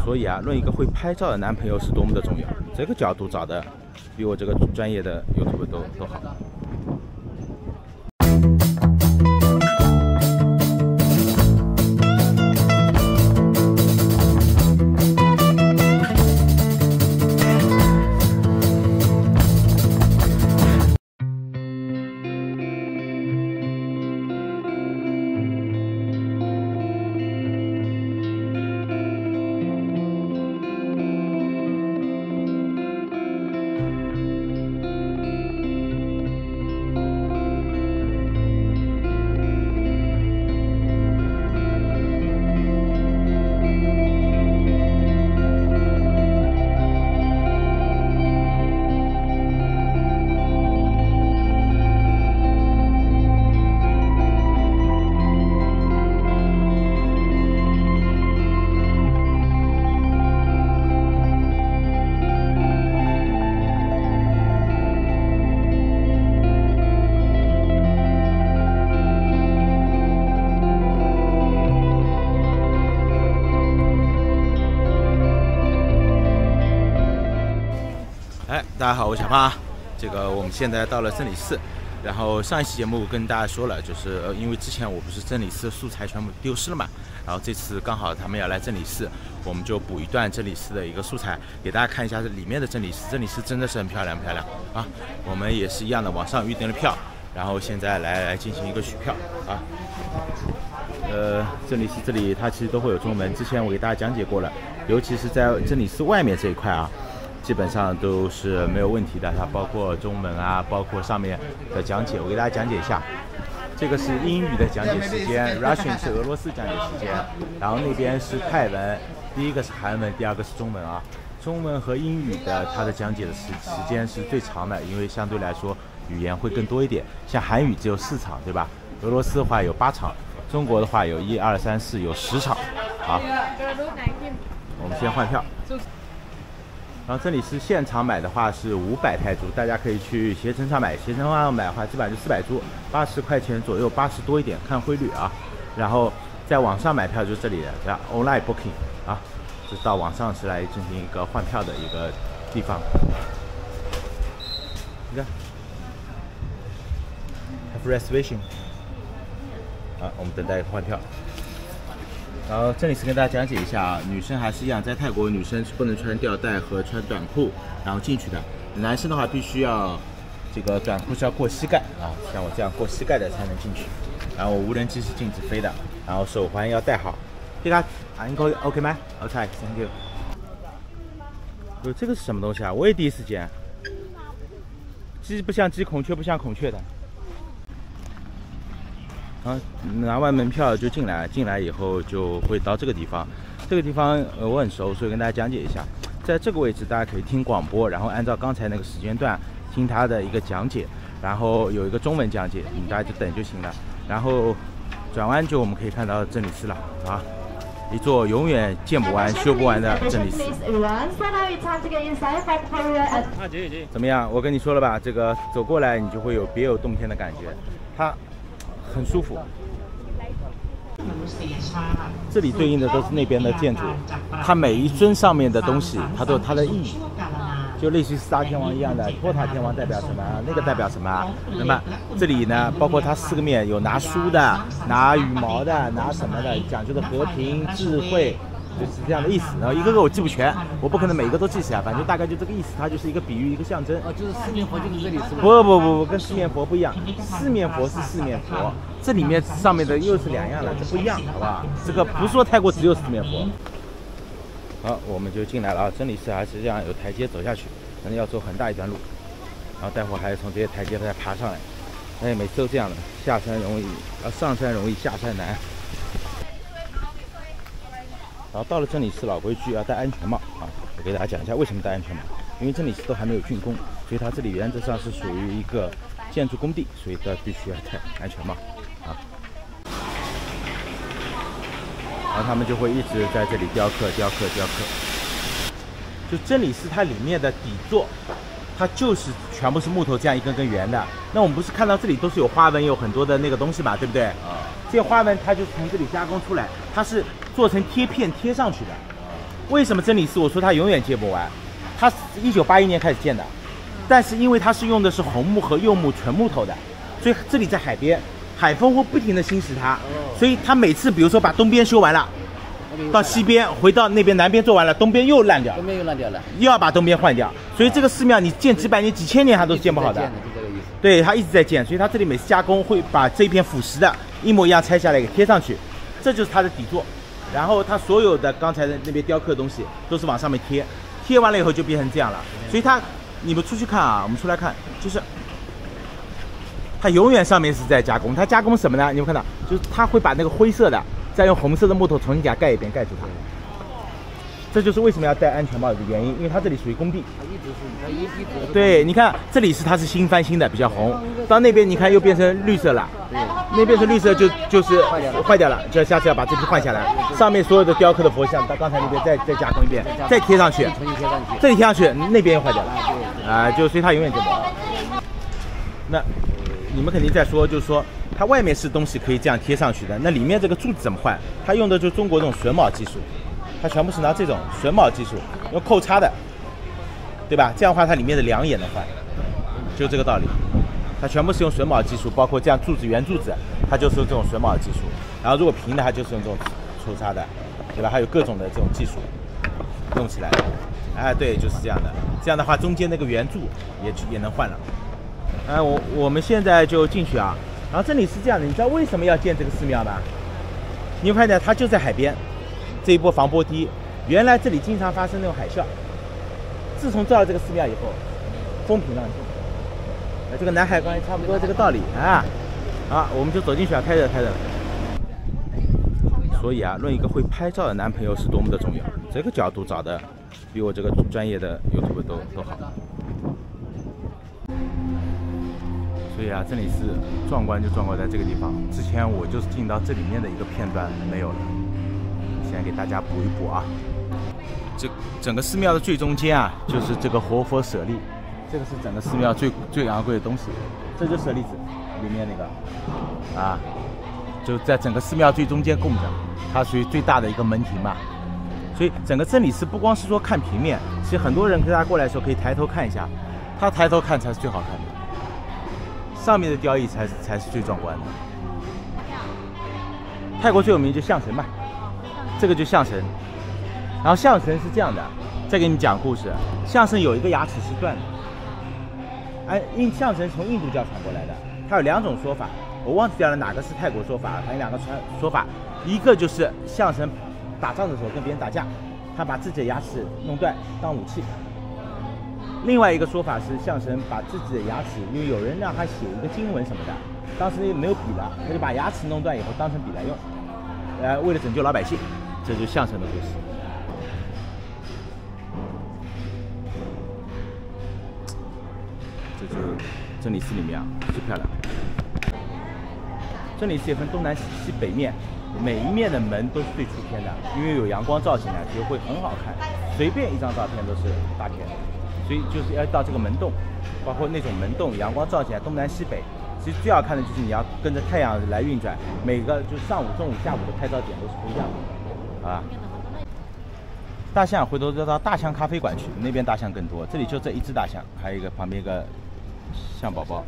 所以啊，论一个会拍照的男朋友是多么的重要。这个角度找的比我这个专业的 YouTube 都好。大家好，我是小胖。我们现在到了真理寺，然后上一期节目跟大家说了，就是因为之前我不是真理寺的素材全部丢失了嘛，然后这次刚好他们要来真理寺，我们就补一段真理寺的一个素材，给大家看一下这里面的真理寺。真理寺真的是很漂亮啊！我们也是一样的，网上预定了票，然后现在来进行一个取票啊。真理寺这里它其实都会有中文，之前我给大家讲解过了，尤其是在真理寺外面这一块啊。基本上都是没有问题的，它包括中文啊，包括上面的讲解，我给大家讲解一下。这个是英语的讲解时间 ，Russian 是俄罗斯讲解时间，然后那边是泰文，第一个是韩文，第二个是中文啊。中文和英语的它的讲解的时间是最长的，因为相对来说语言会更多一点。像韩语只有4场，对吧？俄罗斯的话有8场，中国的话有1、2、3、4有10场啊。我们先换票。然后这里是现场买的话是500泰铢，大家可以去携程上买，携程上买的话基本上就400铢，80块钱左右，80多一点，看汇率啊。然后在网上买票就是这里的，叫 online booking 啊，就是到网上是来进行一个换票的一个地方。你看 ，have reservation 啊，我们等待换票。然后这里是跟大家讲解一下啊，女生还是一样，在泰国女生是不能穿吊带和穿短裤然后进去的，男生的话必须要这个短裤是要过膝盖啊，像我这样过膝盖的才能进去。然后无人机是禁止飞的，然后手环要戴好。这个应该 OK 吗 ？OK，Thank you。这个是什么东西啊？我也第一次见。鸡不像鸡，孔雀不像孔雀的。拿完门票就进来，进来以后就会到这个地方。这个地方我很熟，所以跟大家讲解一下。在这个位置大家可以听广播，然后按照刚才那个时间段听他的一个讲解，然后有一个中文讲解，大家就等就行了。然后转弯就我们可以看到真理寺了啊，一座永远见不完、修不完的真理寺。怎么样？我跟你说了吧，这个走过来你就会有别有洞天的感觉，它很舒服。这里对应的都是那边的建筑，它每一尊上面的东西，它都有它的意义，就类似于4大天王一样的，托塔天王代表什么，那个代表什么。那么这里呢，包括它4个面，有拿书的、拿羽毛的、拿什么的，讲究的和平、智慧。就是这样的意思，然后一个个我记不全，我不可能每一个都记起来，反正大概就这个意思，它就是一个比喻，一个象征。就是四面佛就是这里是吧？不，跟四面佛不一样，四面佛是四面佛，这里面上面的又是2样了，这不一样，好不好？这个不是说泰国只有四面佛。好，我们就进来了啊，真理寺还是这样有台阶走下去，可能要走很大一段路，然后待会儿还是从这些台阶再爬上来。哎，每次都这样的，下山容易，上山容易下山难。然后到了真理寺，老规矩要戴安全帽啊！我给大家讲一下为什么戴安全帽，因为真理寺都还没有竣工，所以它这里原则上是属于一个建筑工地，所以它必须要戴安全帽啊。然后他们就会一直在这里雕刻。就真理寺它里面的底座，它就是全部是木头这样一根根圆的。那我们不是看到这里都是有花纹，有很多的那个东西嘛，对不对？这些花纹它就是从这里加工出来，它是做成贴片贴上去的。为什么真理寺我说它永远建不完？它1981年开始建的，但是因为它是用的是红木和柚木纯木头的，所以这里在海边，海风会不停的侵蚀它，所以它每次比如说把东边修完了，到西边回到那边南边做完了，东边又烂掉，东边又烂掉了，又要把东边换掉，所以这个寺庙你建几百年、几千年它都是建不好的。对，它一直在建，所以它这里每次加工会把这一片腐蚀的一模一样拆下来给贴上去，这就是它的底座。然后它所有的刚才的那边雕刻的东西都是往上面贴，贴完了以后就变成这样了。所以它，你们出去看啊，我们出来看，就是它永远上面是在加工。它加工什么呢？你们看到，就是它会把那个灰色的再用红色的木头重新给它盖一遍，盖住它。这就是为什么要戴安全帽的原因，因为它这里属于工地。它一直对，你看这里它是新翻新的，比较红，到那边你看又变成绿色了，那边是绿色就是坏掉了，就下次要把这批换下来，上面所有的雕刻的佛像，到刚才那边再加工一遍，再贴上去，这里贴上去，那边又坏掉了，就所以它永远就没有。那你们肯定在说，就是说它外面是东西可以这样贴上去的，那里面这个柱子怎么换？它用的就是中国这种榫卯技术。它全部是拿这种榫卯技术，用扣插的，对吧？这样的话，它里面的梁也能换，就这个道理。它全部是用榫卯技术，包括这样柱子、圆柱子，它就是用这种榫卯技术。然后如果平的，它就是用这种抽插的，对吧？还有各种的这种技术用起来。对，就是这样的。这样的话，中间那个圆柱也能换了。我们现在就进去啊。然后这里是这样的，你知道为什么要建这个寺庙吗？你会看见它就在海边。这一波防波堤，原来这里经常发生那种海啸，自从造了这个寺庙以后，风平浪静。这个南海关差不多这个道理啊。好，我们就走进去啊，开着。所以啊，论一个会拍照的男朋友是多么的重要。这个角度找的比我这个专业的 YouTube 都好。所以啊，这里是壮观就壮观在这个地方。之前我就是进到这里面的一个片段没有了。现在给大家补一补啊！这整个寺庙的最中间啊，就是这个活佛舍利，这个是整个寺庙最昂贵的东西。这就是舍利子里面那个啊，就在整个寺庙最中间供着，它属于最大的一个门庭嘛。所以整个真理寺不光是说看平面，其实很多人跟他过来的时候可以抬头看一下，他抬头看才是最好看的，上面的雕艺才是最壮观的。泰国最有名就象神嘛。这个就象神，然后象神是这样的，再给你们讲故事。象神有一个牙齿是断的，象神从印度教传过来的，它有2种说法，我忘记掉了哪个是泰国说法，还有2个说法，一个就是象神打仗的时候跟别人打架，他把自己的牙齿弄断当武器；另外一个说法是象神把自己的牙齿，因为有人让他写一个经文什么的，当时没有笔了，他就把牙齿弄断以后当成笔来用，为了拯救老百姓。这就是象神的故事。这就是真理寺里面啊，最漂亮。真理寺也分东南西北面，每一面的门都是对出天的，因为有阳光照进来，就会很好看。随便一张照片都是大片，所以就是要到这个门洞，包括那种门洞，阳光照进来，东南西北。其实最好看的就是你要跟着太阳来运转，每个就上午、中午、下午的拍照点都是不一样的。大象回头就到大象咖啡馆去，那边大象更多，这里就这一只大象，还有一个旁边一个象宝宝，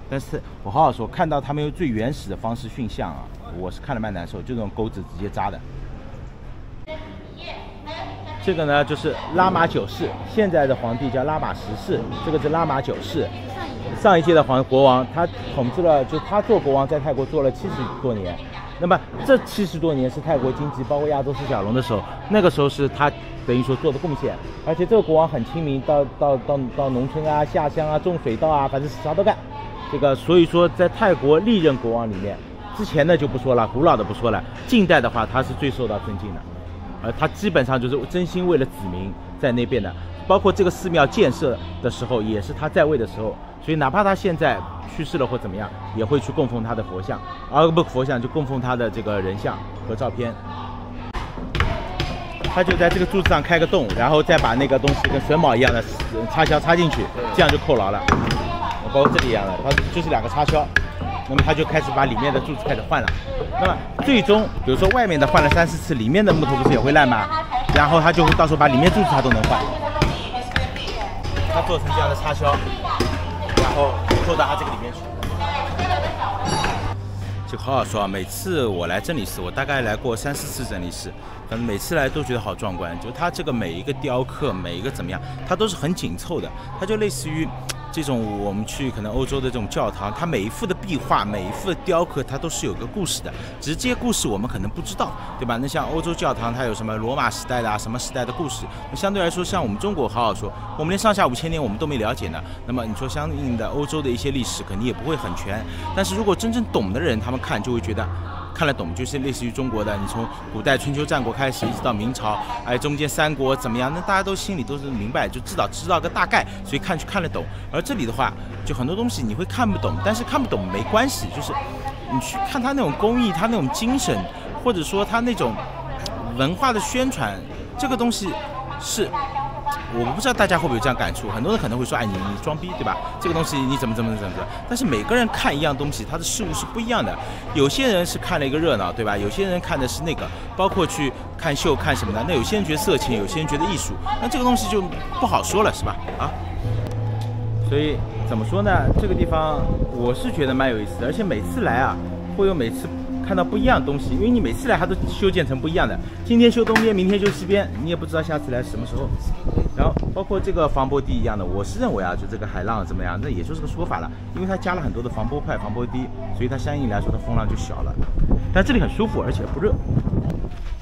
但是我好好说，看到他们用最原始的方式驯象啊，我是看了蛮难受，就这种钩子直接扎的。这个呢就是拉玛9世，现在的皇帝叫拉玛10世，这个是拉玛9世。上一届的国王，他统治了，就他做国王在泰国做了70多年。那么这70多年是泰国经济包括亚洲四小龙的时候，那个时候是他等于说做的贡献。而且这个国王很亲民，到农村啊、下乡啊、种水稻啊，反正啥都干。这个所以说在泰国历任国王里面，之前的就不说了，古老的不说了，近代的话他是最受到尊敬的。他基本上就是真心为了子民在那边的，包括这个寺庙建设的时候也是他在位的时候。所以哪怕他现在去世了或怎么样，也会去供奉他的佛像，不佛像就供奉他的这个人像和照片。他就在这个柱子上开个洞，然后再把那个东西跟榫卯一样的插销插进去，这样就扣牢了。包括这里一样的，它就是2个插销，那么他就开始把里面的柱子开始换了。那么最终，比如说外面的换了3、4次，里面的木头不是也会烂吗？然后他就会到时候把里面柱子他都能换。他做成这样的插销，然后做到他这个里面去。这个好好说啊，每次我来真理寺，我大概来过3、4次真理寺，反正每次来都觉得好壮观。就它这个每一个雕刻，每一个怎么样，它都是很紧凑的，它就类似于这种我们去可能欧洲的这种教堂，它每一幅的壁画，每一幅的雕刻，它都是有个故事的，只是这些故事我们可能不知道，对吧？那像欧洲教堂，它有什么罗马时代的啊，什么时代的故事，那相对来说，像我们中国好好说，我们连上下5000年我们都没了解呢。那么你说相应的欧洲的一些历史，肯定也不会很全。但是如果真正懂的人，他们看就会觉得。看得懂，就是类似于中国的，你从古代春秋战国开始，一直到明朝，哎，中间三国怎么样？那大家都心里都是明白，就知道个大概，所以看得懂。而这里的话，就很多东西你会看不懂，但是看不懂没关系，就是你去看他那种工艺，他那种精神，或者说他那种文化的宣传，这个东西是。我不知道大家会不会有这样感触，很多人可能会说，哎，你装逼，对吧？这个东西你怎么？但是每个人看一样东西，他的事物是不一样的。有些人是看了一个热闹，对吧？有些人看的是那个，包括去看秀看什么的。那有些人觉得色情，有些人觉得艺术，那这个东西就不好说了，是吧？啊，所以怎么说呢？这个地方我是觉得蛮有意思的，而且每次来啊，会有每次。看到不一样的东西，因为你每次来它都修建成不一样的，今天修东边，明天修西边，你也不知道下次来什么时候。然后包括这个防波堤一样的，我是认为啊，就这个海浪怎么样，那也就是个说法了，因为它加了很多的防波块、防波堤，所以它相应来说它风浪就小了。但这里很舒服，而且不热。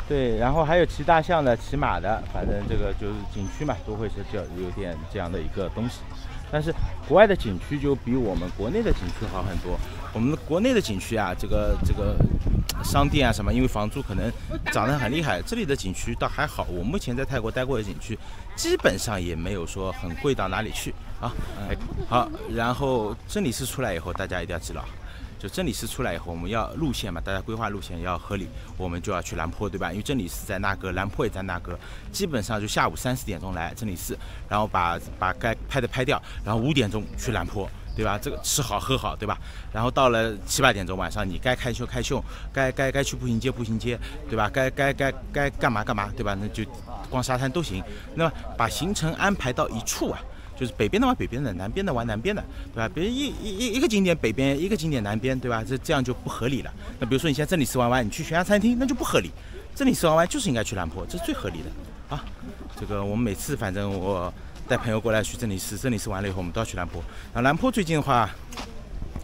对，然后还有骑大象的、骑马的，反正这个就是景区嘛，都会是有点这样的一个东西。但是国外的景区就比我们国内的景区好很多。我们国内的景区啊，这个商店啊什么，因为房租可能涨得很厉害。这里的景区倒还好，我目前在泰国待过的景区，基本上也没有说很贵到哪里去啊。好，然后真理寺出来以后，大家一定要记牢。就真理寺出来以后，我们要路线嘛，大家规划路线要合理，我们就要去兰坡，对吧？因为真理寺在那个，兰坡也在那个，基本上就下午3、4点钟来真理寺，然后把该拍的拍掉，然后5点钟去兰坡，对吧？这个吃好喝好，对吧？然后到了7、8点钟晚上，你该开秀开秀，该去步行街，对吧？该干嘛，对吧？那就逛沙滩都行。那么把行程安排到一处啊。就是北边的玩北边的，南边的玩南边的，对吧？别人一个景点北边，一个景点南边，对吧？这样就不合理了。那比如说你现在真理寺玩完，你去悬崖餐厅，那就不合理。真理寺玩完就是应该去兰坡，这是最合理的啊。这个我们每次反正我带朋友过来去真理寺完了以后，我们都要去兰坡。然后兰坡最近的话，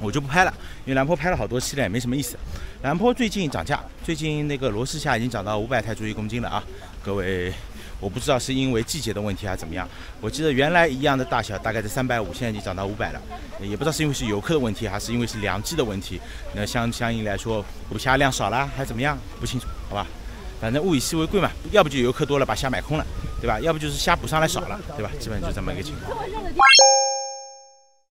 我就不拍了，因为兰坡拍了好多期了，也没什么意思。兰坡最近涨价，最近那个罗氏虾已经涨到500泰铢1公斤了啊，各位。我不知道是因为季节的问题还是怎么样，我记得原来一样的大小大概在350，现在已经涨到500了，也不知道是因为是游客的问题，还是因为是凉季的问题。那相应来说，捕虾量少了还是怎么样，不清楚，好吧？反正物以稀为贵嘛，要不就游客多了把虾买空了，对吧？要不就是虾补上来少了，对吧？基本就这么一个情况。